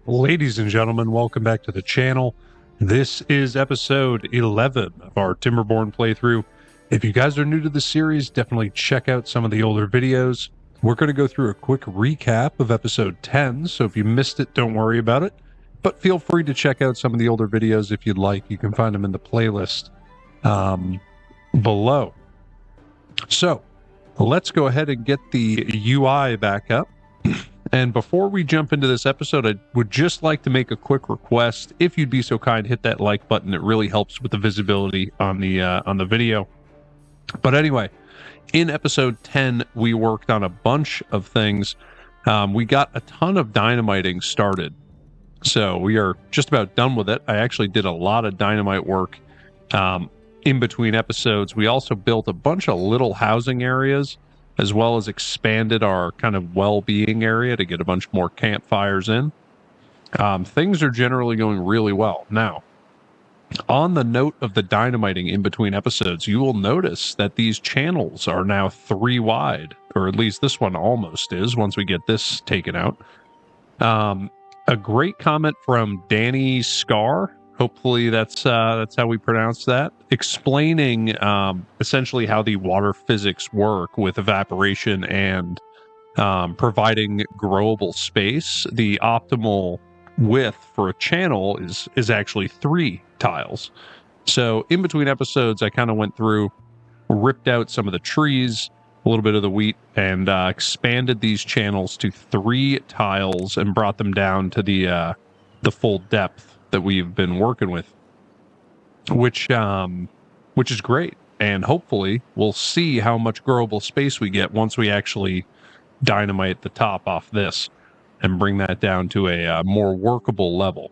Ladies and gentlemen, welcome back to the channel. This is episode 11 of our Timberborn playthrough. If you guys are new to the series, definitely check out some of the older videos. We're going to go through a quick recap of episode 10, so if you missed it, don't worry about it. But feel free to check out some of the older videos if you'd like. You can find them in the playlist below. So, let's go ahead and get the UI back up. And before we jump into this episode, I would just like to make a quick request. If you'd be so kind, hit that like button. It really helps with the visibility on the video. But anyway, in episode 10, we worked on a bunch of things. We got a ton of dynamiting started. So we are just about done with it. I actually did a lot of dynamite work in between episodes. We also built a bunch of little housing areas, as well as expanded our kind of well-being area to get a bunch more campfires in. Things are generally going really well. Now, on the note of the dynamiting in between episodes, you will notice that these channels are now 3 wide, or at least this one almost is once we get this taken out. A great comment from Danny Scar. Hopefully that's how we pronounce that. Explaining essentially how the water physics work with evaporation and providing growable space. The optimal width for a channel is actually 3 tiles. So in between episodes, I kind of went through, ripped out some of the trees, a little bit of the wheat, and expanded these channels to 3 tiles and brought them down to the full depth that we've been working with, which is great. And hopefully we'll see how much growable space we get once we actually dynamite the top off this and bring that down to a more workable level.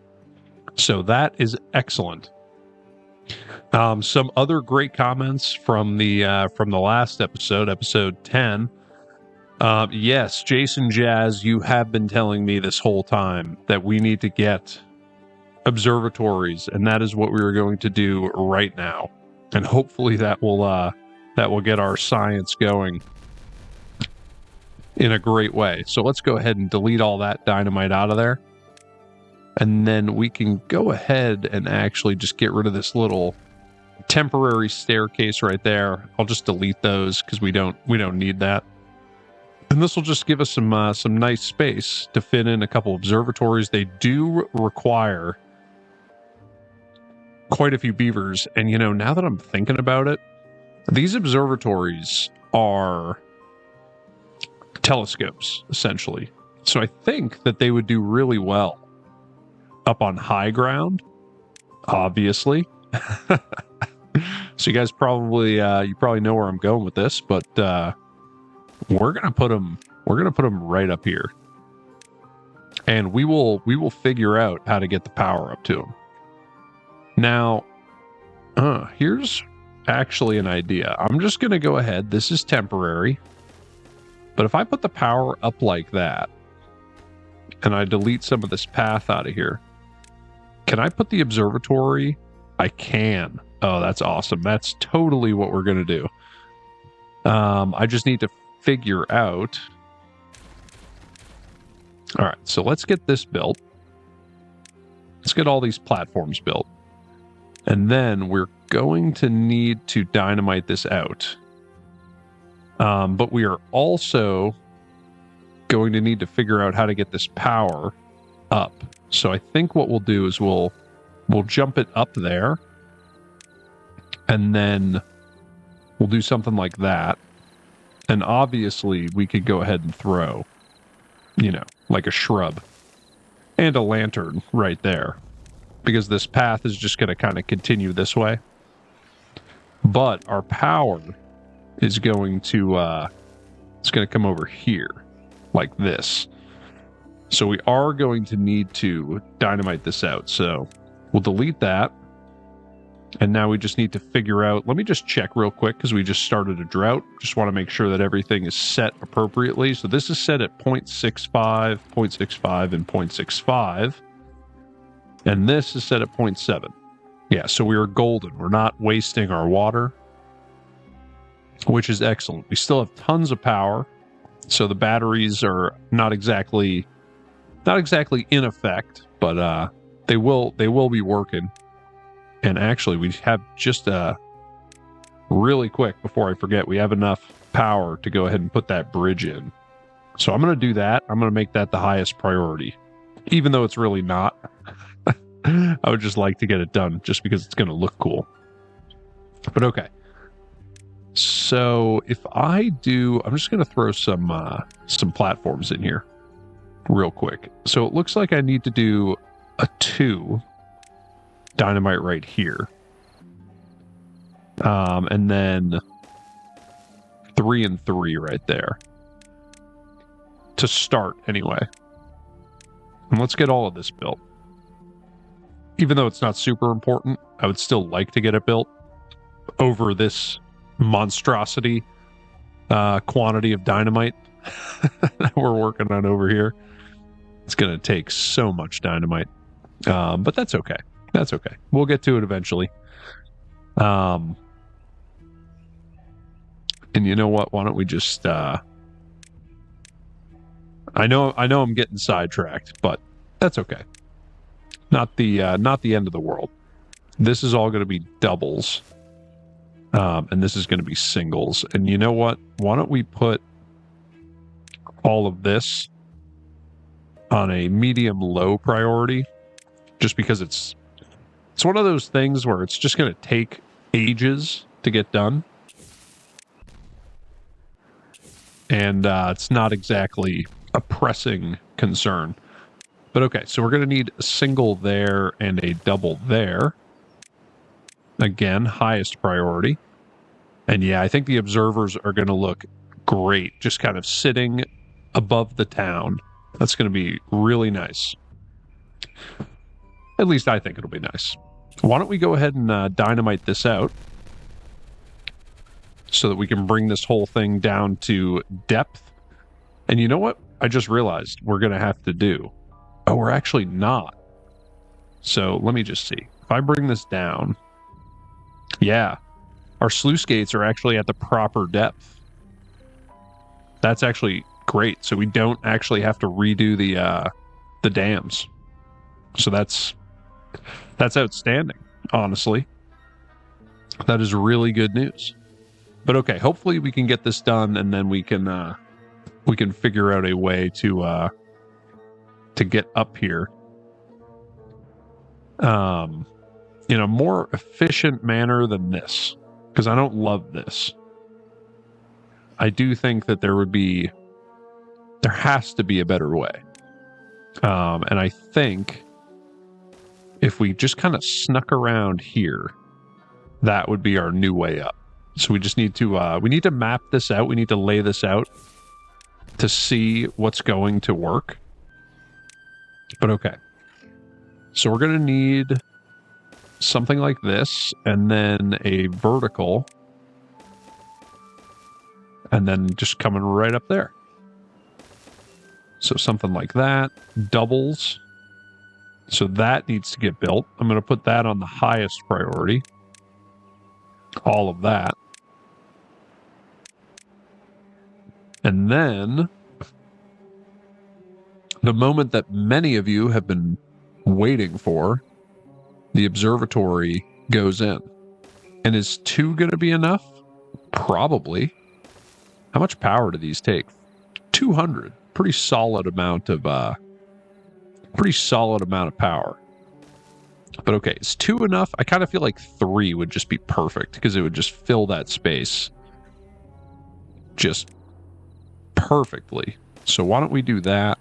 So that is excellent. Some other great comments from the last episode 10. Yes, Jason Jazz, you have been telling me this whole time that we need to get observatories, and that is what we are going to do right now. And hopefully that will get our science going in a great way. So let's go ahead and delete all that dynamite out of there. And then we can go ahead and actually just get rid of this little temporary staircase right there. I'll just delete those because we don't need that. And this will just give us some nice space to fit in a couple observatories. They do require quite a few beavers. And now that I'm thinking about it, these observatories are telescopes, essentially. So I think that they would do really well up on high ground, obviously. So you guys probably know where I'm going with this, but we're gonna put them right up here, and we will figure out how to get the power up to them. Now, here's actually an idea. I'm just gonna go ahead. This is temporary, but if I put the power up like that, and I delete some of this path out of here, can I put the observatory? I can. Oh, that's awesome. That's totally what we're gonna do. I just need to figure out. All right, so let's get this built. Let's get all these platforms built. And then we're going to need to dynamite this out. But we are also going to need to figure out how to get this power up. So I think what we'll do is we'll jump it up there. And then we'll do something like that. And obviously we could go ahead and throw, like a shrub and a lantern right there, because this path is just going to kind of continue this way. But our power is going to, it's going to come over here like this. So we are going to need to dynamite this out. So we'll delete that. And now we just need to figure out, let me just check real quick because we just started a drought. Just want to make sure that everything is set appropriately. So this is set at 0.65, 0.65, and 0.65. And this is set at 0.7. Yeah, so we are golden. We're not wasting our water, which is excellent. We still have tons of power. So the batteries are not exactly not exactly in effect, but they will be working. And actually, we have just really quick before I forget, we have enough power to go ahead and put that bridge in. So I'm going to do that. I'm going to make that the highest priority, even though it's really not. I would just like to get it done just because it's going to look cool. But okay. So if I do, I'm just going to throw some platforms in here real quick. So it looks like I need to do a 2 dynamite right here. And then 3 and 3 right there. To start, anyway. And let's get all of this built. Even though it's not super important, I would still like to get it built over this monstrosity quantity of dynamite that we're working on over here. It's going to take so much dynamite. But that's okay. That's okay. We'll get to it eventually. And you know what? Why don't we just... I know I'm getting sidetracked, but that's okay. Not the end of the world. This is all going to be doubles. And this is going to be singles. And you know what? Why don't we put all of this on a medium-low priority? Just because it's one of those things where it's just going to take ages to get done. And it's not exactly a pressing concern. But okay, so we're going to need a single there and a double there. Again, highest priority. And yeah, I think the observers are going to look great, just kind of sitting above the town. That's going to be really nice. At least I think it'll be nice. Why don't we go ahead and dynamite this out so that we can bring this whole thing down to depth. And you know what? I just realized we're going to have to do. Oh, we're actually not. So let me just see. If I bring this down, yeah, our sluice gates are actually at the proper depth. That's actually great. So we don't actually have to redo the dams. So that's outstanding, honestly. That is really good news. But okay, hopefully we can get this done, and then we can figure out a way to get up here in a more efficient manner than this, because I don't love this. I do think that there has to be a better way. And I think if we just kind of snuck around here, that would be our new way up. So we just need to map this out. We need to lay this out to see what's going to work. But okay. So we're going to need something like this, and then a vertical, and then just coming right up there. So something like that. Doubles. So that needs to get built. I'm going to put that on the highest priority. All of that. And then the moment that many of you have been waiting for, the observatory goes in. And is 2 going to be enough? Probably. How much power do these take? 200. Pretty solid amount of power. But okay, is 2 enough? I kind of feel like 3 would just be perfect, because it would just fill that space just perfectly. So why don't we do that,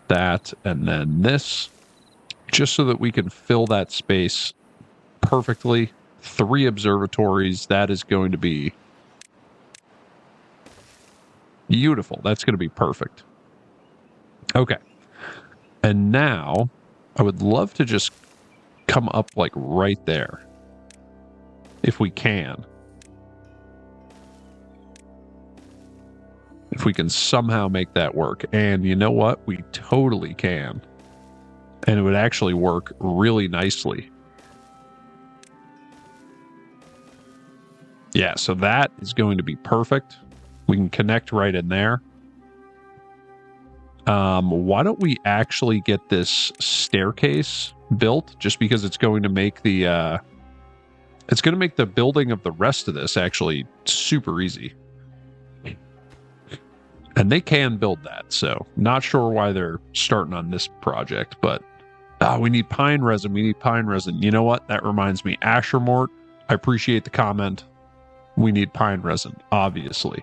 and then this, just so that we can fill that space perfectly. 3 observatories, that is going to be beautiful. That's going to be perfect. Okay. And now I would love to just come up like right there, if we can. If we can somehow make that work. And you know what? We totally can. And it would actually work really nicely. Yeah, so that is going to be perfect. We can connect right in there. Why don't we actually get this staircase built, just because it's going to make the building of the rest of this actually super easy. And they can build that, so not sure why they're starting on this project, but we need pine resin. We need pine resin. You know what? That reminds me. Ashermort, I appreciate the comment. We need pine resin, obviously.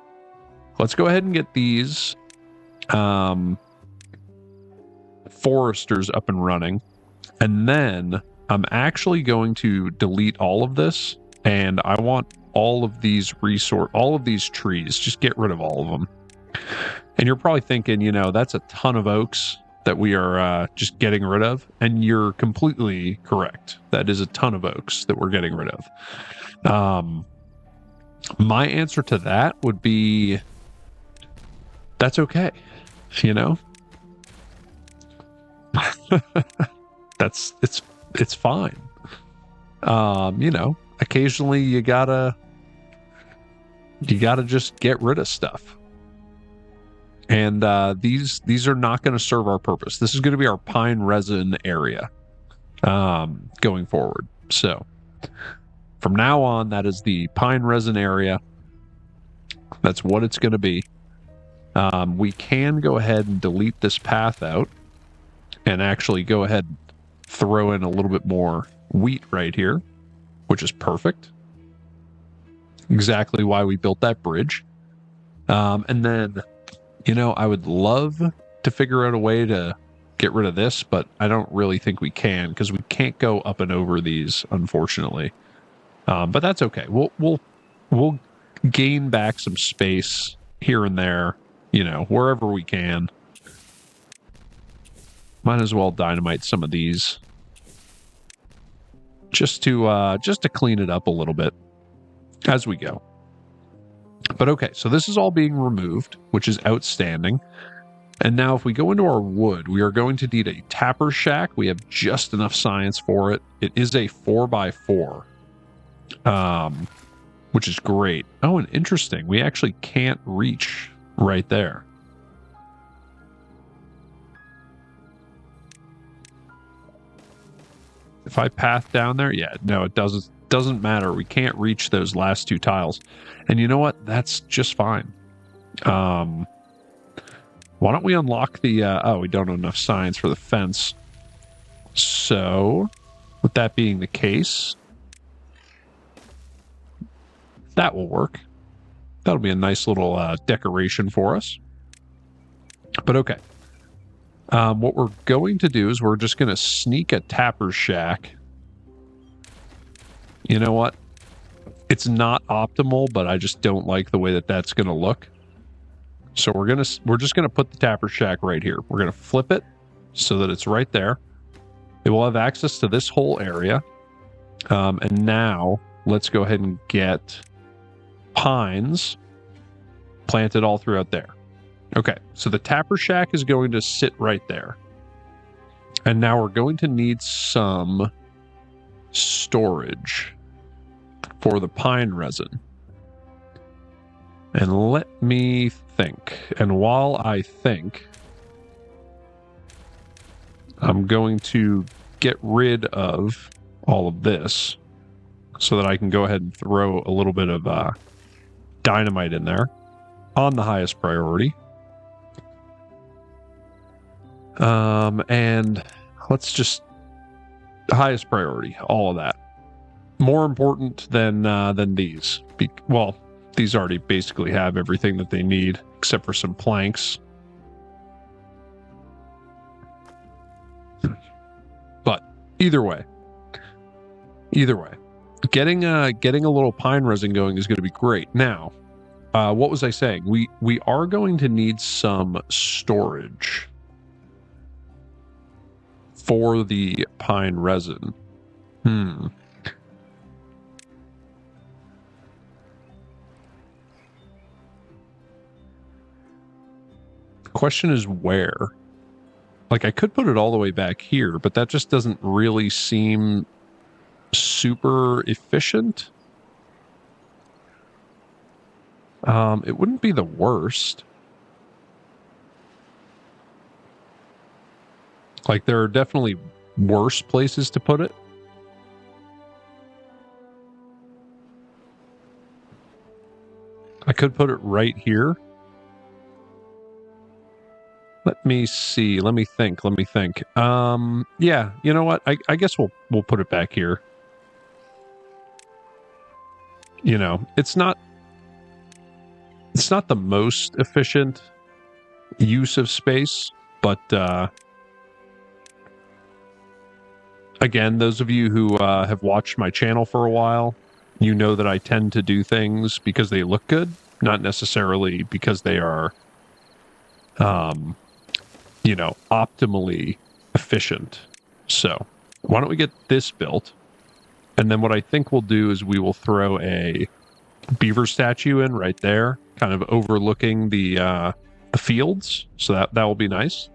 Let's go ahead and get these foresters up and running. And then I'm actually going to delete all of this, and I want all of these trees. Just get rid of all of them. And you're probably thinking, you know, that's a ton of oaks that we are just getting rid of. And you're completely correct. That is a ton of oaks that we're getting rid of. My answer to that would be, that's okay. You know? It's fine. You know, occasionally you gotta just get rid of stuff. And these are not going to serve our purpose. This is going to be our pine resin area going forward. So from now on, that is the pine resin area. That's what it's going to be. We can go ahead and delete this path out and actually go ahead and throw in a little bit more wheat right here, which is perfect. Exactly why we built that bridge. And then, you know, I would love to figure out a way to get rid of this, but I don't really think we can, because we can't go up and over these, unfortunately. But that's okay. We'll gain back some space here and there, you know, wherever we can. Might as well dynamite some of these just to clean it up a little bit as we go. But okay, so this is all being removed, which is outstanding. And now if we go into our wood, we are going to need a tapper shack. We have just enough science for it. It is a 4x4, which is great. Oh, and interesting. We actually can't reach right there. If I path down there, yeah, no, it doesn't matter. We can't reach those last two tiles. And you know what? That's just fine. Why don't we unlock the... we don't have enough science for the fence. So, with that being the case, that will work. That'll be a nice little decoration for us. But okay. What we're going to do is we're just going to sneak a tapper shack. You know what? It's not optimal, but I just don't like the way that that's going to look. So we're just going to put the tapper shack right here. We're going to flip it so that it's right there. It will have access to this whole area. And now let's go ahead and get pines planted all throughout there. Okay, so the tapper shack is going to sit right there. And now we're going to need some storage for the pine resin. And let me think. And while I think, I'm going to get rid of all of this so that I can go ahead and throw a little bit of dynamite in there on the highest priority. And let's just highest priority, all of that. More important than these. Well, these already basically have everything that they need, except for some planks. But either way, getting a little pine resin going is going to be great. Now, what was I saying? We are going to need some storage for the pine resin. The question is where? Like, I could put it all the way back here, but that just doesn't really seem super efficient. It wouldn't be the worst. Like, there are definitely worse places to put it. I could put it right here. Let me see. Let me think. Yeah, you know what? I guess we'll put it back here. You know, it's not the most efficient use of space, but again, those of you who have watched my channel for a while, you know that I tend to do things because they look good, not necessarily because they are you know, optimally efficient. So why don't we get this built? And then what I think we'll do is we will throw a beaver statue in right there, kind of overlooking the fields. So that will be nice.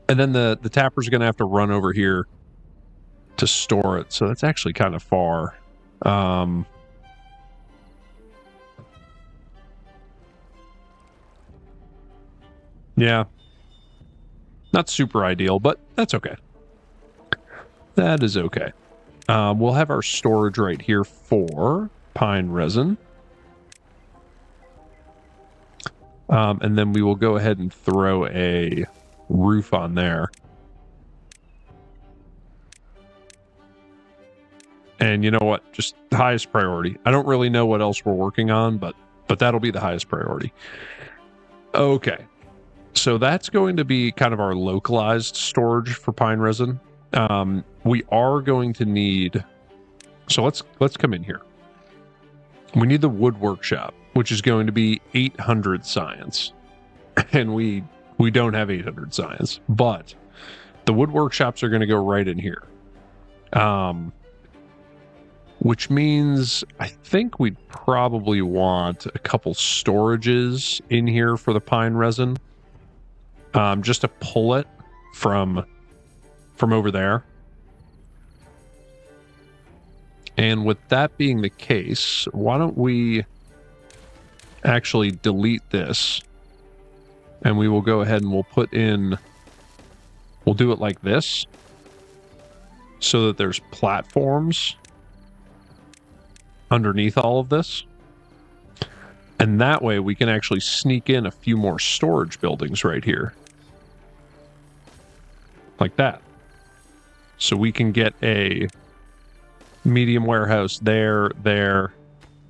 And then the tapper's going to have to run over here to store it. So that's actually kind of far. Yeah. Not super ideal, but that's okay. That is okay. We'll have our storage right here for pine resin. And then we will go ahead and throw a roof on there. And you know what? Just the highest priority. I don't really know what else we're working on, but that'll be the highest priority. Okay. So that's going to be kind of our localized storage for pine resin. We are going to need... So let's come in here. We need the wood workshop, which is going to be 800 science. And we don't have 800 science, but the wood workshops are going to go right in here. Which means I think we'd probably want a couple storages in here for the pine resin. Just to pull it from over there. And with that being the case, why don't we actually delete this? And we will go ahead and we'll put in... We'll do it like this. So that there's platforms underneath all of this. And that way we can actually sneak in a few more storage buildings right here. Like that. So we can get a medium warehouse there,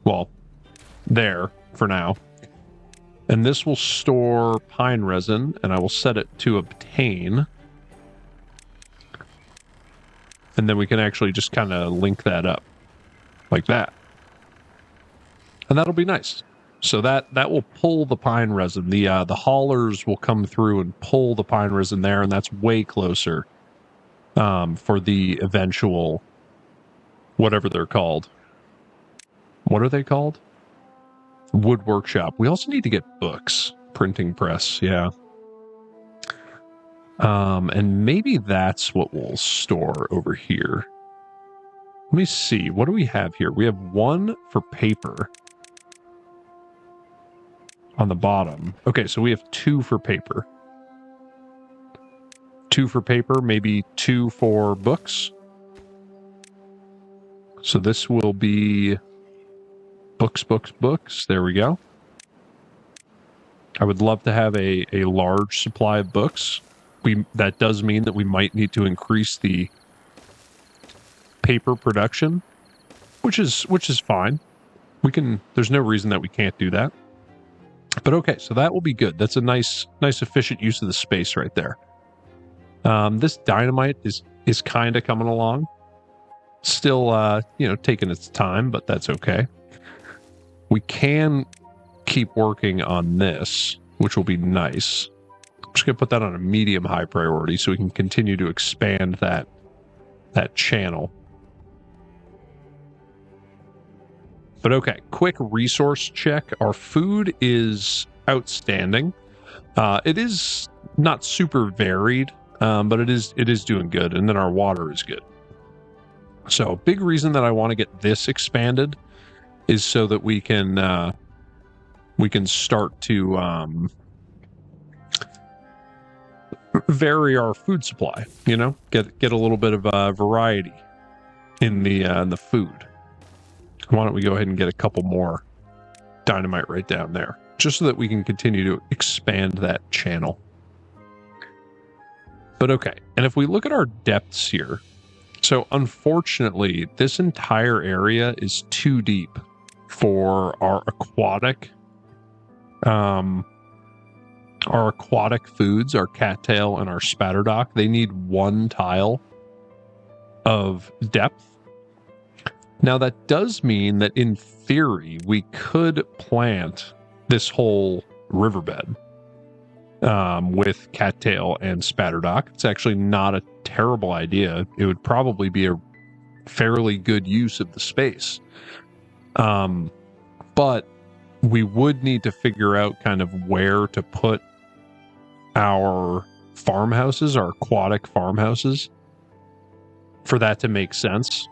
well, there for now. And this will store pine resin, and I will set it to obtain. And then we can actually just kind of link that up like that. And that'll be nice. So that will pull the pine resin. The haulers will come through and pull the pine resin there, and that's way closer for the eventual, whatever they're called. What are they called? Wood workshop. We also need to get books. Printing press, yeah. And maybe that's what we'll store over here. Let me see. What do we have here? We have one for paper on the bottom. Okay, so we have two for paper. Two for paper, maybe two for books. So this will be books. There we go. I would love to have a large supply of books. That does mean that we might need to increase the paper production, which is fine. There's no reason that we can't do that. But okay, so that will be good. That's a nice efficient use of the space right there. This dynamite is kind of coming along. Still, taking its time, but that's okay. We can keep working on this, which will be nice. I'm just going to put that on a medium-high priority so we can continue to expand that channel. But okay, quick resource check. Our food is outstanding. It is not super varied, but it is doing good. And then our water is good. So a big reason that I want to get this expanded is so that we can start to vary our food supply, you know, get a little bit of variety in the food. Why don't we go ahead and get a couple more dynamite right down there, just so that we can continue to expand that channel. But okay, and if we look at our depths here, so unfortunately, this entire area is too deep for our aquatic foods, our cattail and our spatterdock. They need 1 tile of depth. Now that does mean that in theory, we could plant this whole riverbed with cattail and spatterdock. It's actually not a terrible idea. It would probably be a fairly good use of the space. But we would need to figure out kind of where to put our farmhouses, our aquatic farmhouses, for that to make sense.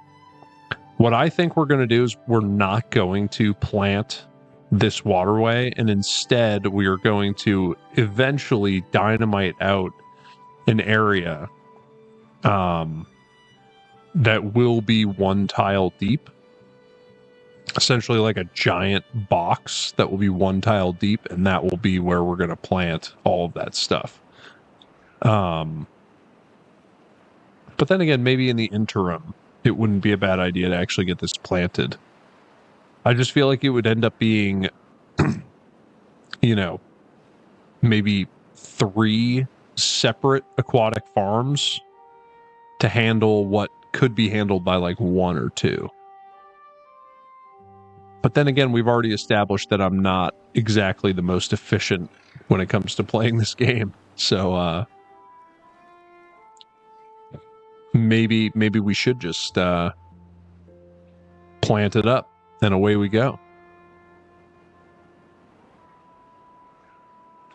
What I think we're going to do is we're not going to plant this waterway, and instead we are going to eventually dynamite out an area that will be 1 tile deep, essentially like a giant box that will be 1 tile deep, and that will be where we're going to plant all of that stuff. But then again, maybe in the interim, it wouldn't be a bad idea to actually get this planted. I just feel like it would end up being, you know, maybe 3 separate aquatic farms to handle what could be handled by like 1 or 2. But then again, we've already established that I'm not exactly the most efficient when it comes to playing this game. So maybe we should just plant it up, and away we go.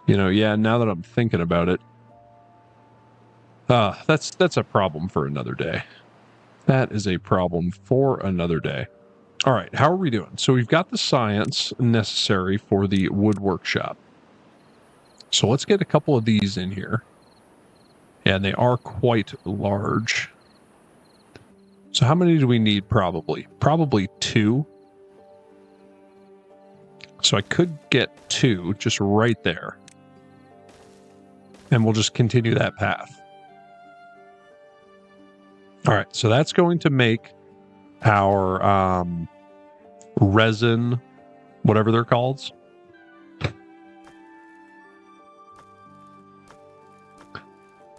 You know, yeah, now that I'm thinking about it, that's a problem for another day. That is a problem for another day. All right, how are we doing? So we've got the science necessary for the wood workshop. So let's get a couple of these in here. And they are quite large. So how many do we need probably? Probably 2. So I could get 2 just right there. And we'll just continue that path. All right, so that's going to make our resin, whatever they're called.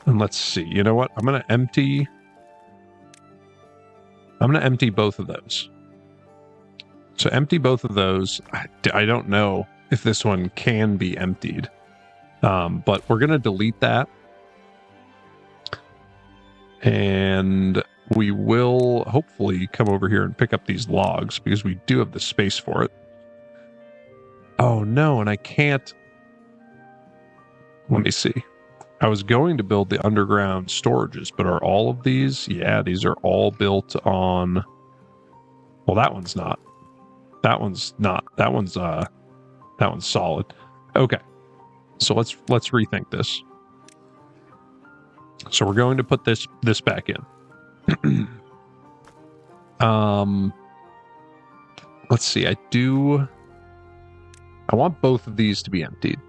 And let's see, you know what? I'm going to empty both of those. So empty both of those. I don't know if this one can be emptied, but we're going to delete that. And we will hopefully come over here and pick up these logs because we do have the space for it. Oh no, and I can't. Let me see. I was going to build the underground storages, but are all of these? Yeah, these are all built on. Well, that one's not. That one's not. That one's solid. Okay. So let's rethink this. So we're going to put this back in. Let's see. I want both of these to be emptied.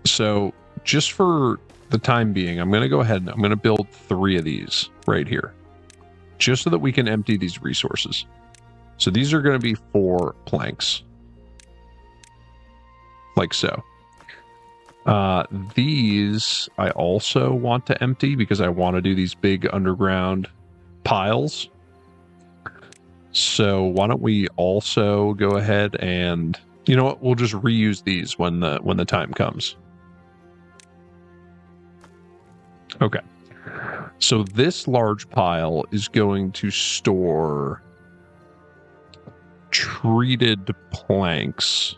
So just for the time being, I'm going to go ahead and I'm going to build 3 of these right here, just so that we can empty these resources. So these are going to be 4 planks, like so. These I also want to empty because I want to do these big underground piles. So why don't we also go ahead and, you know what, we'll just reuse these when the time comes. Okay. So this large pile is going to store treated planks.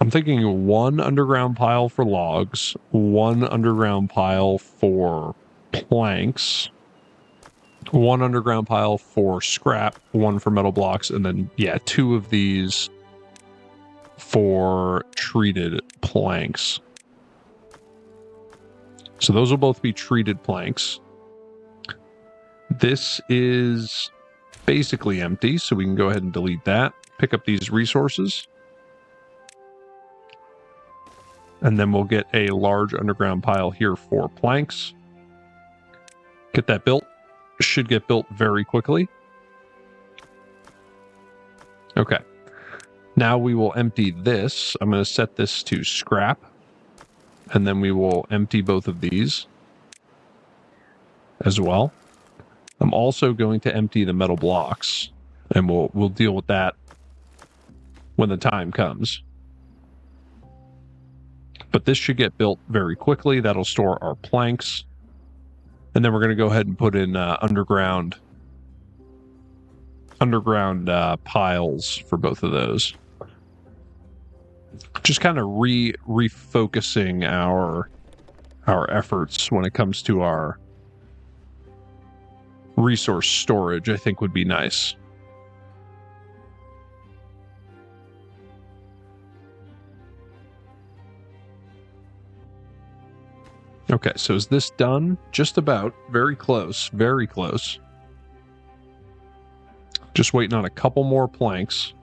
I'm thinking 1 underground pile for logs, 1 underground pile for planks, 1 underground pile for scrap, 1 for metal blocks, and then, yeah, 2 of these for treated planks. So those will both be treated planks. This is basically empty, so we can go ahead and delete that. Pick up these resources. And then we'll get a large underground pile here for planks. Get that built. Should get built very quickly. Okay. Now we will empty this. I'm going to set this to scrap. And then we will empty both of these as well. I'm also going to empty the metal blocks. And we'll deal with that when the time comes. But this should get built very quickly. That'll store our planks. And then we're going to go ahead and put in underground piles for both of those. Just kind of refocusing our efforts when it comes to our resource storage, I think would be nice. Okay, so is this done? Just about. Very close. Very close. Just waiting on a couple more planks.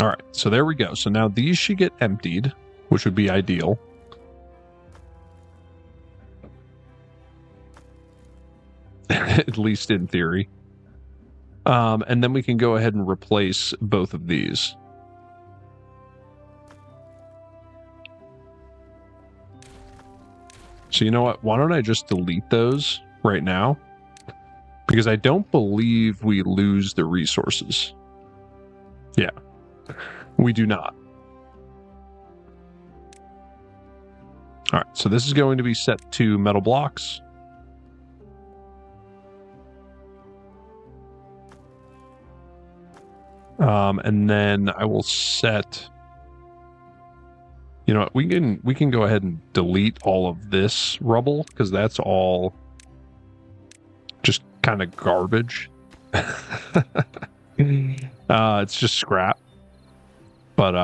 All right, so there we go. So now these should get emptied, which would be ideal. At least in theory. And then we can go ahead and replace both of these. So you know what? Why don't I just delete those right now? Because I don't believe we lose the resources. Yeah, we do not. All right, so this is going to be set to metal blocks. And then I will set... You know what, we can go ahead and delete all of this rubble, because that's all just kind of garbage. It's just scrap. But,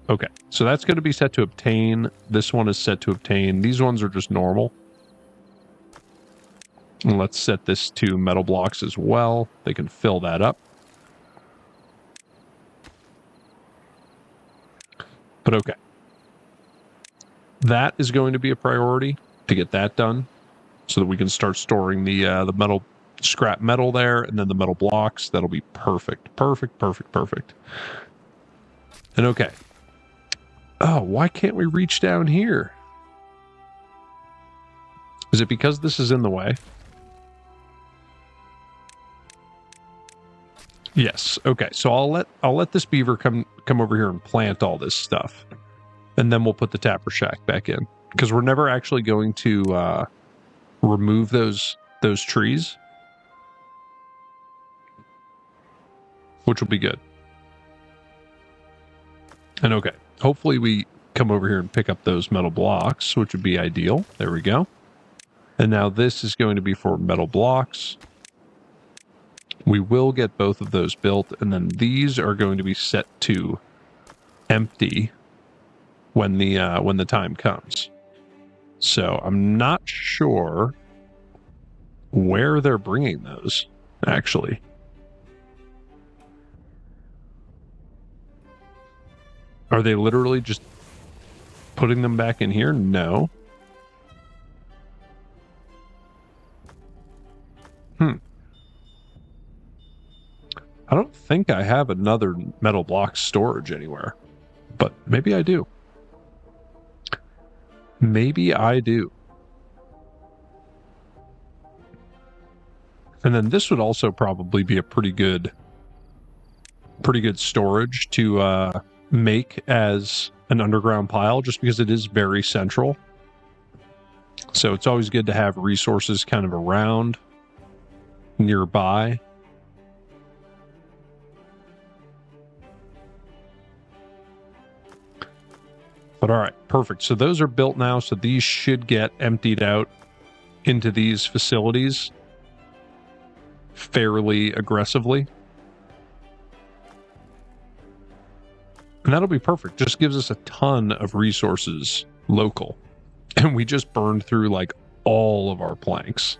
okay. So that's going to be set to obtain. This one is set to obtain. These ones are just normal. And let's set this to metal blocks as well. They can fill that up. But okay. That is going to be a priority to get that done so that we can start storing the metal, scrap metal there, and then the metal blocks. That'll be perfect. Perfect, perfect, perfect. And okay. Oh, why can't we reach down here? Is it because this is in the way? Yes. Okay. So I'll let this beaver come over here and plant all this stuff. And then we'll put the tapper shack back in, because we're never actually going to remove those trees, which will be good. And okay, hopefully we come over here and pick up those metal blocks, which would be ideal. There we go. And now this is going to be for metal blocks. We will get both of those built, and then these are going to be set to empty when the time comes. So I'm not sure where they're bringing those, actually. Are they literally just putting them back in here? No. I don't think I have another metal block storage anywhere, but maybe I do. Maybe I do. And then this would also probably be a pretty good storage to make as an underground pile, just because it is very central. So it's always good to have resources kind of around, nearby. But all right, perfect. So those are built now, so these should get emptied out into these facilities fairly aggressively. And that'll be perfect. Just gives us a ton of resources local. And we just burned through like all of our planks,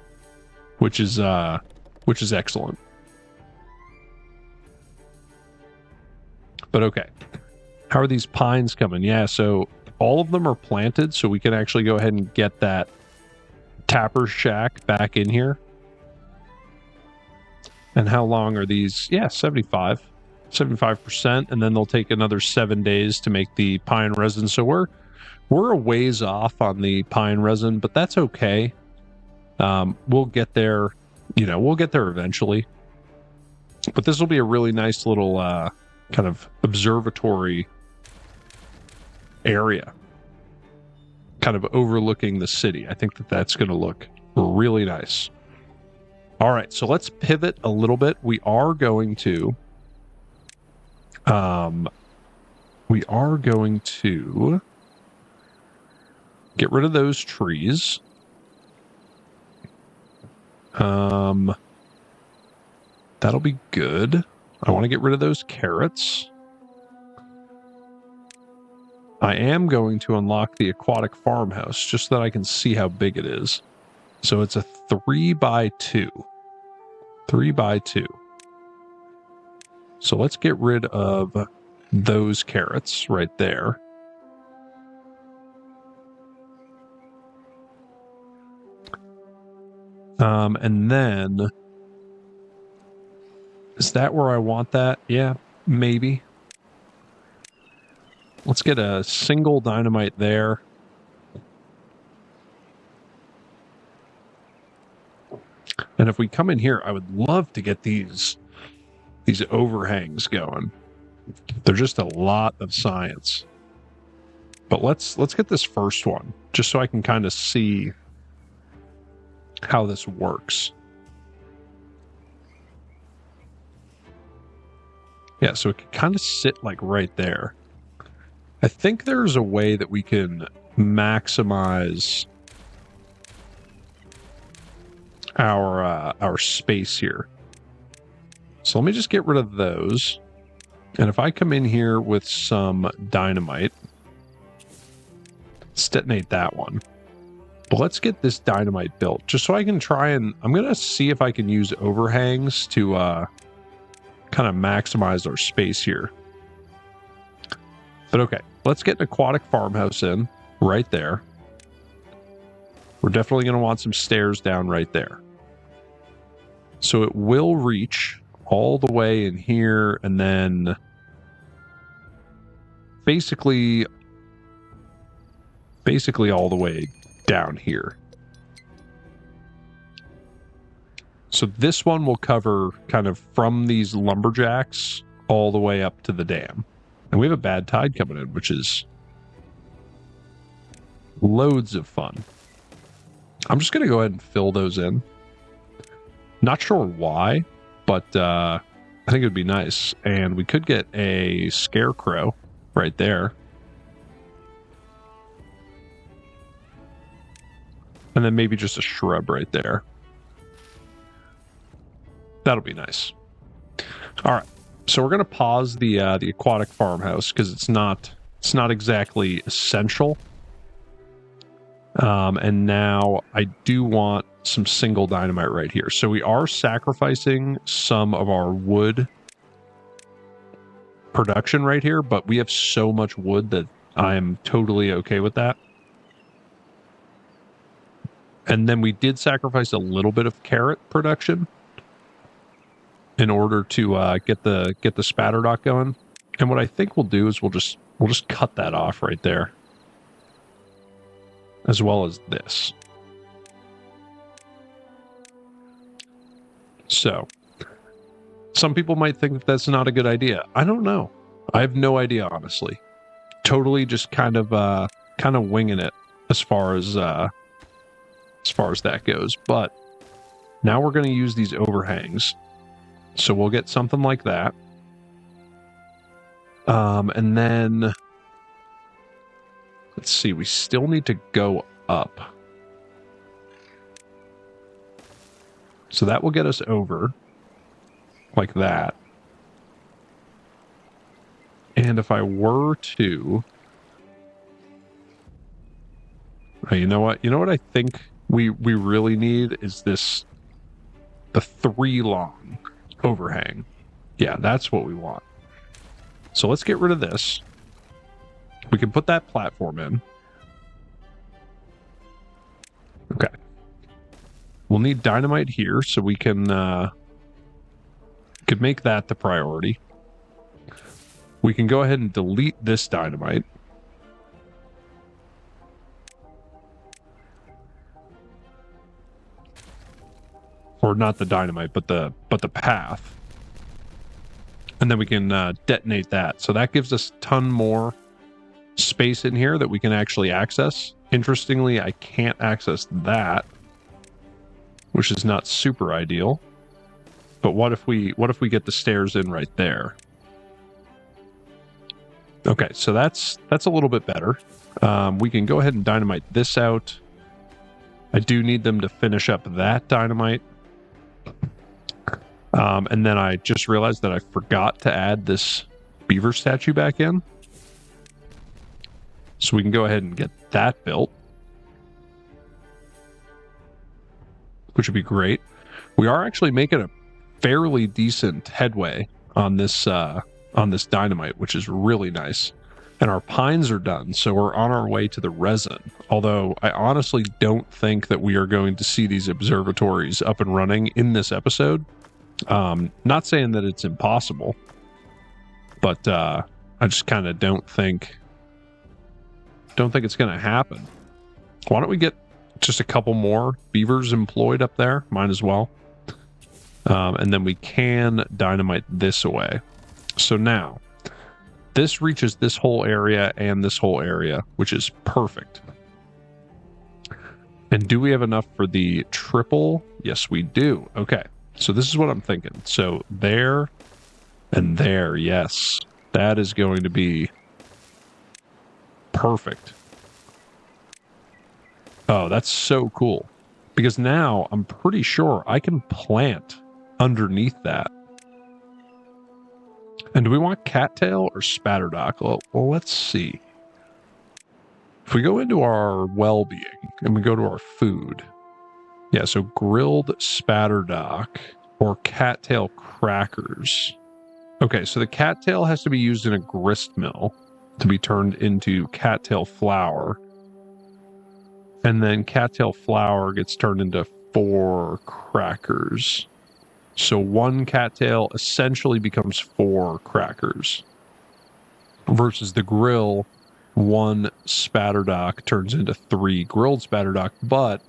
which is excellent. But okay. How are these pines coming? Yeah, so all of them are planted, so we can actually go ahead and get that tapper shack back in here. And how long are these? Yeah, 75%, and then they'll take another 7 days to make the pine resin. So we're a ways off on the pine resin, but that's okay. We'll get there, we'll get there eventually. But this will be a really nice little kind of observatory area, kind of overlooking the city. I think that's going to look really nice. All right, so let's pivot a little bit. We are going to get rid of those trees. That'll be good. I want to get rid of those carrots. I am going to unlock the aquatic farmhouse just so that I can see how big it is. So it's a 3x2. 3x2. So let's get rid of those carrots right there. And then, is that where I want that? Yeah, maybe. Let's get a single dynamite there. And if we come in here, I would love to get these overhangs going. They're just a lot of science. But let's get this first one, just so I can kind of see how this works. Yeah, so it can kind of sit like right there. I think there's a way that we can maximize our space here. So let me just get rid of those. And if I come in here with some dynamite, let's detonate that one. But let's get this dynamite built just so I can try and, I'm going to see if I can use overhangs to kind of maximize our space here. But okay, let's get an aquatic farmhouse in right there. We're definitely going to want some stairs down right there. So it will reach all the way in here and then basically all the way down here. So this one will cover kind of from these lumberjacks all the way up to the dam. And we have a bad tide coming in, which is loads of fun. I'm just going to go ahead and fill those in. Not sure why, but I think it would be nice. And we could get a scarecrow right there. And then maybe just a shrub right there. That'll be nice. All right. So we're going to pause the aquatic farmhouse because it's not exactly essential. And now I do want some single dynamite right here. So we are sacrificing some of our wood production right here, but we have so much wood that I'm totally okay with that. And then we did sacrifice a little bit of carrot production in order to get the Spatterdock going. And what I think we'll do is we'll just cut that off right there, as well as this. So some people might think that that's not a good idea. I don't know. I have no idea, honestly. Totally just kind of winging it as far as that goes. But now we're going to use these overhangs. So we'll get something like that. And then let's see, we still need to go up. So that will get us over like that. And if I were to... Oh, you know what? You know what I think we really need is this... the 3 long overhang. Yeah, that's what we want. So let's get rid of this. We can put that platform in. Okay. We'll need dynamite here, so we can could make that the priority. We can go ahead and delete this dynamite. Or not the dynamite, but the path. And then we can detonate that. So that gives us a ton more space in here that we can actually access. Interestingly, I can't access that, which is not super ideal. But what if we get the stairs in right there? Okay, so that's a little bit better. We can go ahead and dynamite this out. I do need them to finish up that dynamite. And then I just realized that I forgot to add this beaver statue back in. So we can go ahead and get that built, which would be great. We are actually making a fairly decent headway on this dynamite, which is really nice. And our pines are done, so we're on our way to the resin. Although I honestly don't think that we are going to see these observatories up and running in this episode. Not saying that it's impossible, but I just kind of don't think it's going to happen. Why don't we get just a couple more beavers employed up there? Might as well. And then we can dynamite this away. So now, this reaches this whole area and this whole area, which is perfect. And do we have enough for the triple? Yes, we do. Okay, so this is what I'm thinking. So there and there, yes. That is going to be perfect. Oh, that's so cool. Because now I'm pretty sure I can plant underneath that. And do we want cattail or spatterdock? Well, let's see. If we go into our well-being and we go to our food. Yeah, so grilled spatterdock or cattail crackers. Okay, so the cattail has to be used in a grist mill to be turned into cattail flour. And then cattail flour gets turned into 4 crackers. So 1 cattail essentially becomes 4 crackers. Versus the grill, 1 spatterdock turns into 3 grilled spatterdock, but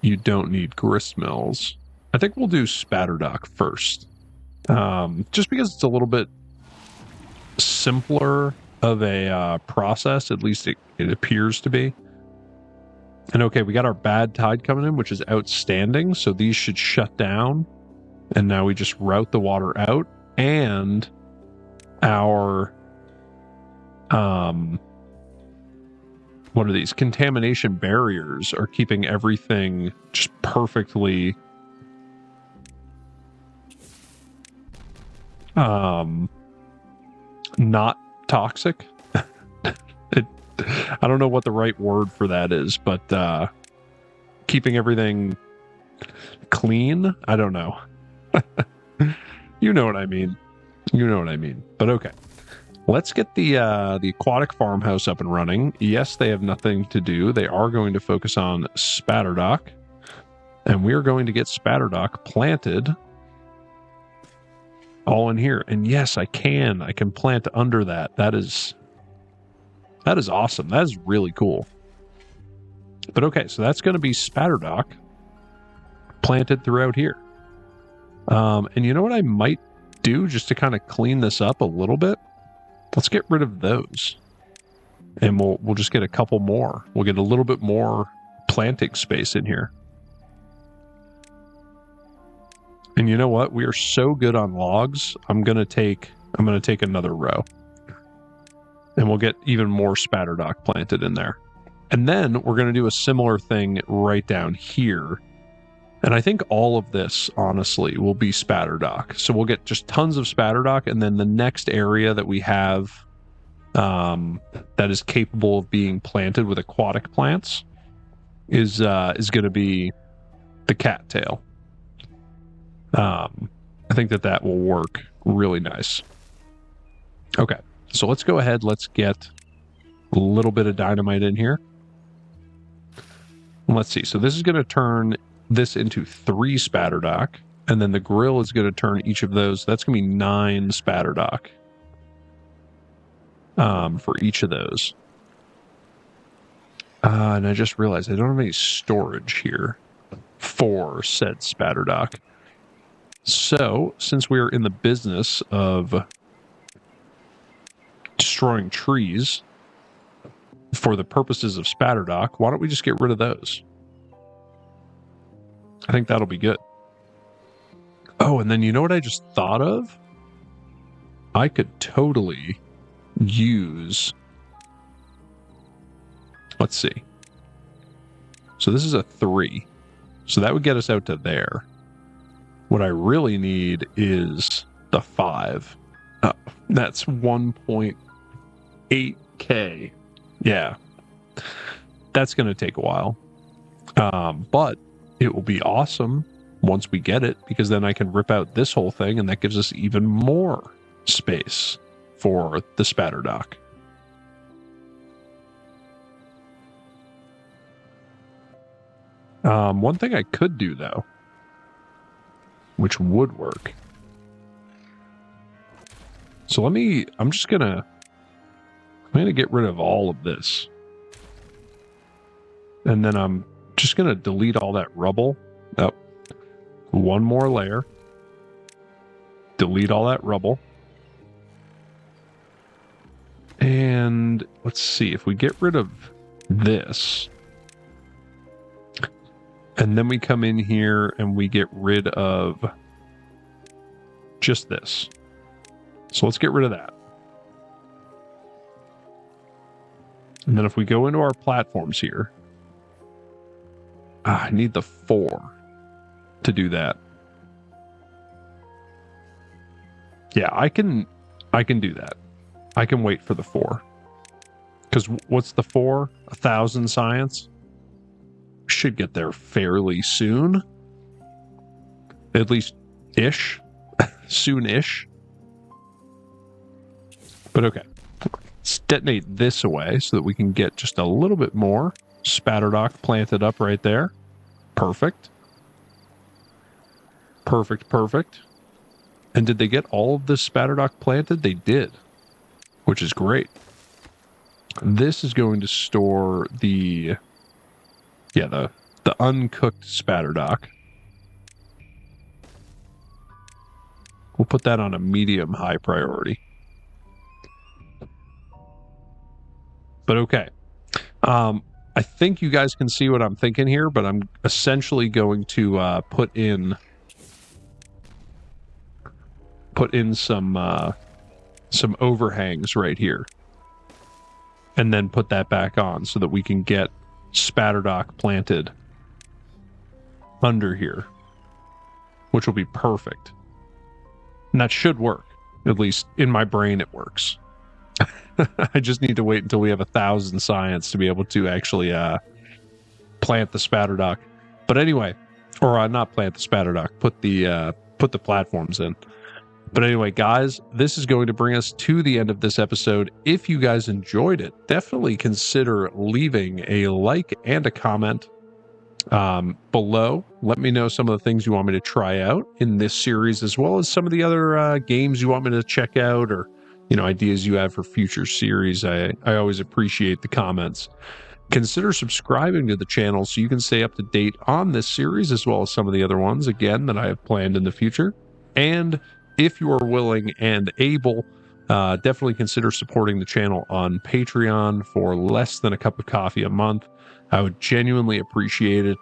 you don't need grist mills. I think we'll do spatterdock first. Just because it's a little bit simpler of a process, at least it appears to be. And okay, we got our bad tide coming in, which is outstanding. So these should shut down. And now we just route the water out. And our, what are these? Contamination barriers are keeping everything just perfectly, not toxic. I don't know what the right word for that is, but keeping everything clean? I don't know. You know what I mean. You know what I mean. But okay. Let's get the aquatic farmhouse up and running. Yes, they have nothing to do. They are going to focus on Spatterdock. And we are going to get Spatterdock planted all in here. And yes, I can plant under that. That is awesome. That is really cool. But okay, so that's going to be Spatterdock planted throughout here. And you know what I might do just to kind of clean this up a little bit? Let's get rid of those. And we'll just get a couple more. We'll get a little bit more planting space in here. And you know what? We are so good on logs. I'm going to take another row. And we'll get even more Spatterdock planted in there. And then we're going to do a similar thing right down here. And I think all of this, honestly, will be Spatterdock. So we'll get just tons of Spatterdock, and then the next area that we have that is capable of being planted with aquatic plants is going to be the cattail. I think that will work really nice. Okay, so let's go ahead. Let's get a little bit of dynamite in here. Let's see. So this is going to turn this into 3 Spatterdock, and then the grill is going to turn each of those. That's going to be 9 Spatterdock for each of those. And I just realized I don't have any storage here for said Spatterdock. So, since we are in the business of destroying trees for the purposes of Spatterdock, why don't we just get rid of those? I think that'll be good. Oh, and then you know what I just thought of? I could totally use... Let's see. So this is a 3. So that would get us out to there. What I really need is the 5. Oh, that's 1.8K. Yeah. That's going to take a while. But it will be awesome once we get it, because then I can rip out this whole thing, and that gives us even more space for the Spatterdock. One thing I could do, though, which would work. So I'm going to get rid of all of this. And then I'm just going to delete all that rubble. Oh, one more layer. Delete all that rubble. And let's see, if we get rid of this, and then we come in here and we get rid of just this. So let's get rid of that. And then if we go into our platforms here, I need the 4 to do that. Yeah, I can do that. I can wait for the 4. Because what's the 4? 1,000 science? Should get there fairly soon. At least ish. Soon-ish. But okay. Let's detonate this away so that we can get just a little bit more Spatterdock planted up right there. Perfect. Perfect, perfect. And did they get all of this Spatterdock planted? They did, which is great. This is going to store the uncooked Spatterdock. We'll put that on a medium-high priority. But okay. I think you guys can see what I'm thinking here, but I'm essentially going to put in some overhangs right here, and then put that back on so that we can get Spatterdock planted under here, which will be perfect. And that should work. At least in my brain it works. I just need to wait until we have 1,000 science to be able to actually plant the Spatterdock. But anyway, or not plant the Spatterdock, put the platforms in. But anyway, guys, this is going to bring us to the end of this episode. If you guys enjoyed it, definitely consider leaving a like and a comment below. Let me know some of the things you want me to try out in this series, as well as some of the other games you want me to check out, or ideas you have for future series. I always appreciate the comments. Consider subscribing to the channel so you can stay up to date on this series, as well as some of the other ones, again, that I have planned in the future. And if you are willing and able, definitely consider supporting the channel on Patreon for less than a cup of coffee a month. I would genuinely appreciate it.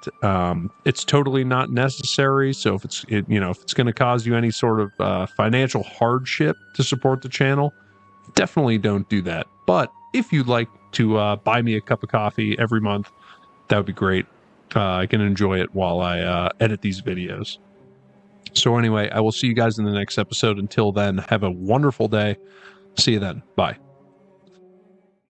It's totally not necessary, so if it's going to cause you any sort of financial hardship to support the channel, definitely don't do that. But if you'd like to buy me a cup of coffee every month, that would be great. I can enjoy it while I edit these videos. So anyway, I will see you guys in the next episode. Until then, have a wonderful day. See you then. Bye.